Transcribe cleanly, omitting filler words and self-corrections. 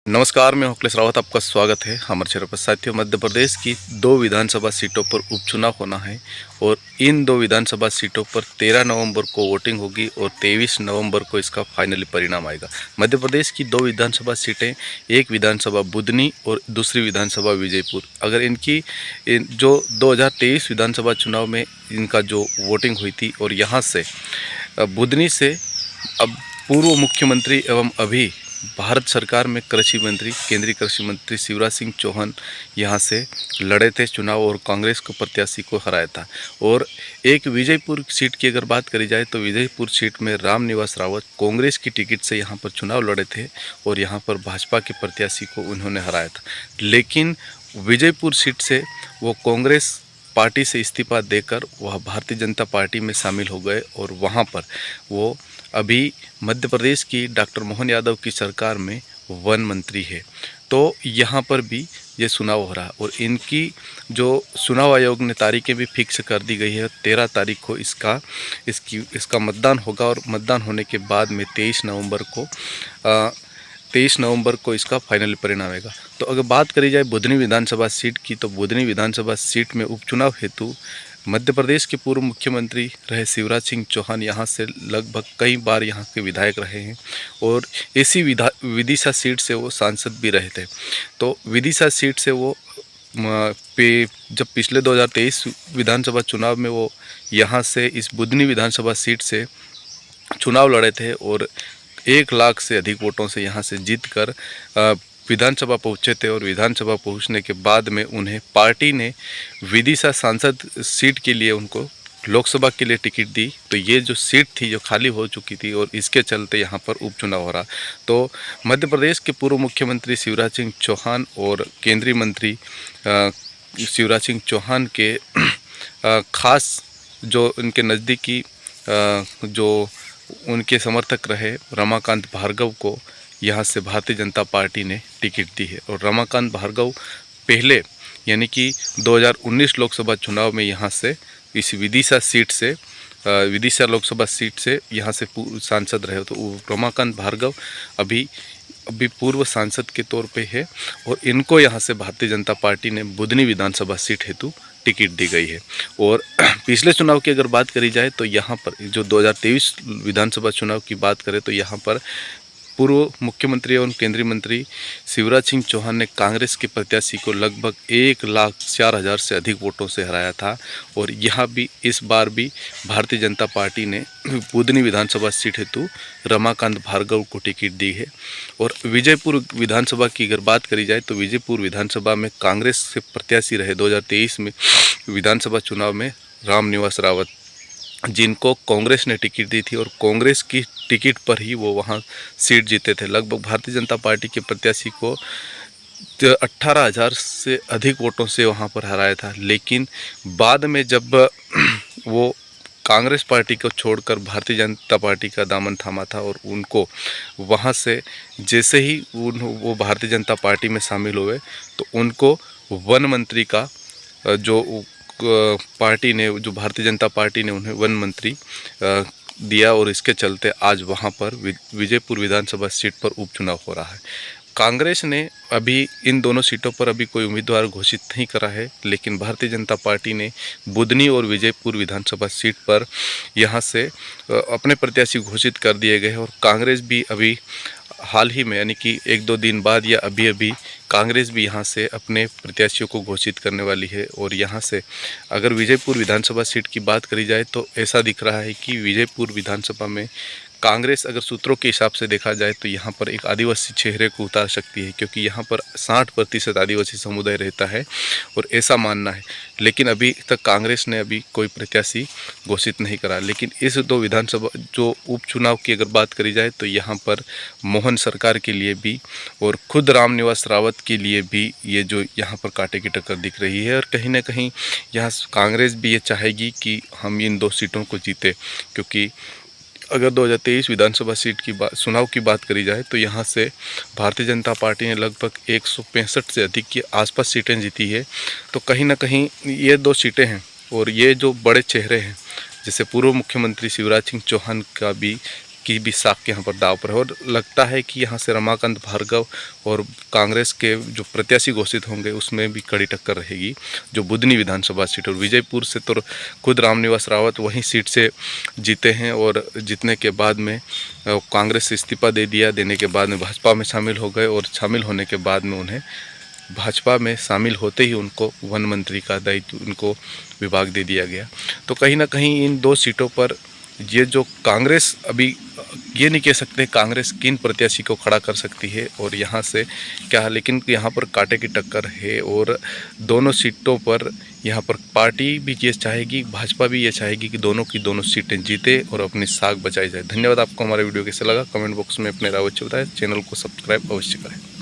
नमस्कार, मैं अखिलेश रावत, आपका स्वागत है हमारे चैनल पर। साथियों, मध्य प्रदेश की 2 विधानसभा सीटों पर उपचुनाव होना है और इन 2 विधानसभा सीटों पर 13 नवंबर को वोटिंग होगी और 23 नवंबर को इसका फाइनली परिणाम आएगा। मध्य प्रदेश की 2 विधानसभा सीटें, एक विधानसभा बुधनी और दूसरी विधानसभा विजयपुर। अगर इनकी जो 2023 विधानसभा चुनाव में इनका जो वोटिंग हुई थी और यहाँ से बुधनी से अब पूर्व मुख्यमंत्री एवं अभी भारत सरकार में कृषि मंत्री, केंद्रीय कृषि मंत्री शिवराज सिंह चौहान यहाँ से लड़े थे चुनाव और कांग्रेस को प्रत्याशी को हराया था। और एक विजयपुर सीट की अगर बात करी जाए तो विजयपुर सीट में रामनिवास रावत कांग्रेस की टिकट से यहाँ पर चुनाव लड़े थे और यहाँ पर भाजपा के प्रत्याशी को उन्होंने हराया था। लेकिन विजयपुर सीट से वो कांग्रेस पार्टी से इस्तीफा देकर वह भारतीय जनता पार्टी में शामिल हो गए और वहाँ पर वो अभी मध्य प्रदेश की डॉक्टर मोहन यादव की सरकार में वन मंत्री है। तो यहाँ पर भी ये चुनाव हो रहा है और इनकी जो चुनाव आयोग ने तारीखें भी फिक्स कर दी गई है। 13 तारीख को इसका मतदान होगा और मतदान होने के बाद में 23 नवंबर को इसका फाइनल परिणाम आएगा। तो अगर बात करी जाए बुधनी विधानसभा सीट की, तो बुधनी विधानसभा सीट में उपचुनाव हेतु मध्य प्रदेश के पूर्व मुख्यमंत्री रहे शिवराज सिंह चौहान यहाँ से लगभग कई बार यहाँ के विधायक रहे हैं और इसी विदिशा सीट से वो सांसद भी रहे थे। तो विदिशा सीट से वो जब पिछले 2023 विधानसभा चुनाव में वो यहाँ से इस बुधनी विधानसभा सीट से चुनाव लड़े थे और 1 लाख से अधिक वोटों से यहाँ से जीतकर विधानसभा पहुँचे थे और विधानसभा पहुँचने के बाद में उन्हें पार्टी ने विदिशा सांसद सीट के लिए उनको लोकसभा के लिए टिकट दी। तो ये जो सीट थी जो खाली हो चुकी थी और इसके चलते यहाँ पर उपचुनाव हो रहा। तो मध्य प्रदेश के पूर्व मुख्यमंत्री शिवराज सिंह चौहान और केंद्रीय मंत्री शिवराज सिंह चौहान के खास जो उनके नज़दीकी जो उनके समर्थक रहे रमाकांत भार्गव को यहाँ से भारतीय जनता पार्टी ने टिकट दी है। और रमाकांत भार्गव पहले यानी कि 2019 लोकसभा चुनाव में यहाँ से इस विदिशा सीट से विदिशा लोकसभा सीट से यहाँ से सांसद रहे। तो रमाकांत भार्गव अभी पूर्व सांसद के तौर पे है और इनको यहाँ से भारतीय जनता पार्टी ने बुधनी विधानसभा सीट हेतु टिकट दी गई है। और पिछले चुनाव की अगर बात करी जाए तो यहाँ पर जो 2023 विधानसभा चुनाव की बात करें तो यहाँ पर पूर्व मुख्यमंत्री एवं केंद्रीय मंत्री शिवराज सिंह चौहान ने कांग्रेस के प्रत्याशी को लगभग 1,04,000 से अधिक वोटों से हराया था। और यहाँ भी इस बार भी भारतीय जनता पार्टी ने बुधनी विधानसभा सीट हेतु रमाकांत भार्गव को टिकट दी है। और विजयपुर विधानसभा की अगर बात करी जाए तो विजयपुर विधानसभा में कांग्रेस से प्रत्याशी रहे 2023 में विधानसभा चुनाव में रामनिवास रावत, जिनको कांग्रेस ने टिकट दी थी और कांग्रेस की टिकट पर ही वो वहाँ सीट जीते थे। लगभग भारतीय जनता पार्टी के प्रत्याशी को 18,000 से अधिक वोटों से वहाँ पर हराया था। लेकिन बाद में जब वो कांग्रेस पार्टी को छोड़कर भारतीय जनता पार्टी का दामन थामा था और उनको वहाँ से जैसे ही वो भारतीय जनता पार्टी में शामिल हुए तो उनको वन मंत्री का जो पार्टी ने जो भारतीय जनता पार्टी ने उन्हें वन मंत्री दिया और इसके चलते आज वहां पर विजयपुर विधानसभा सीट पर उपचुनाव हो रहा है। कांग्रेस ने अभी इन दोनों सीटों पर अभी कोई उम्मीदवार घोषित नहीं करा है, लेकिन भारतीय जनता पार्टी ने बुधनी और विजयपुर विधानसभा सीट पर यहां से अपने प्रत्याशी घोषित कर दिए गए हैं। और कांग्रेस भी अभी हाल ही में यानी कि 1-2 दिन बाद या अभी कांग्रेस भी यहाँ से अपने प्रत्याशियों को घोषित करने वाली है। और यहाँ से अगर विजयपुर विधानसभा सीट की बात करी जाए तो ऐसा दिख रहा है कि विजयपुर विधानसभा में कांग्रेस अगर सूत्रों के हिसाब से देखा जाए तो यहाँ पर एक आदिवासी चेहरे को उतार सकती है, क्योंकि यहाँ पर 60% आदिवासी समुदाय रहता है और ऐसा मानना है। लेकिन अभी तक कांग्रेस ने अभी कोई प्रत्याशी घोषित नहीं करा। लेकिन इस 2 विधानसभा जो उपचुनाव की अगर बात करी जाए तो यहाँ पर मोहन सरकार के लिए भी और खुद रामनिवास रावत के लिए भी ये जो यहाँ पर कांटे की टक्कर दिख रही है। और कहीं ना कहीं यहाँ कांग्रेस भी ये चाहेगी कि हम इन 2 सीटों को जीते, क्योंकि अगर 2023 विधानसभा सीट की चुनाव की बात करी जाए तो यहाँ से भारतीय जनता पार्टी ने लगभग 165 से अधिक के आसपास सीटें जीती है। तो कहीं ना कहीं ये 2 सीटें हैं और ये जो बड़े चेहरे हैं जैसे पूर्व मुख्यमंत्री शिवराज सिंह चौहान का भी की भी साख यहाँ पर दाव पर है। और लगता है कि यहाँ से रमाकांत भार्गव और कांग्रेस के जो प्रत्याशी घोषित होंगे उसमें भी कड़ी टक्कर रहेगी। जो बुधनी विधानसभा सीट, और विजयपुर से तो खुद रामनिवास रावत वहीं सीट से जीते हैं, और जीतने के बाद में कांग्रेस से इस्तीफा देने के बाद में भाजपा में शामिल हो गए, और शामिल होने के बाद में उन्हें भाजपा में शामिल होते ही उनको वन मंत्री का दायित्व उनको विभाग दे दिया गया। तो कहीं ना कहीं इन 2 सीटों पर ये जो कांग्रेस, अभी ये नहीं कह सकते कांग्रेस किन प्रत्याशी को खड़ा कर सकती है और यहाँ से क्या, लेकिन यहाँ पर कांटे की टक्कर है। और दोनों सीटों पर यहाँ पर पार्टी भी ये चाहेगी, भाजपा भी ये चाहेगी कि दोनों की दोनों सीटें जीते और अपनी साख बचाई जाए। धन्यवाद। आपको हमारा वीडियो कैसा लगा कमेंट बॉक्स में अपने राय बताएं। चैनल को सब्सक्राइब अवश्य करें।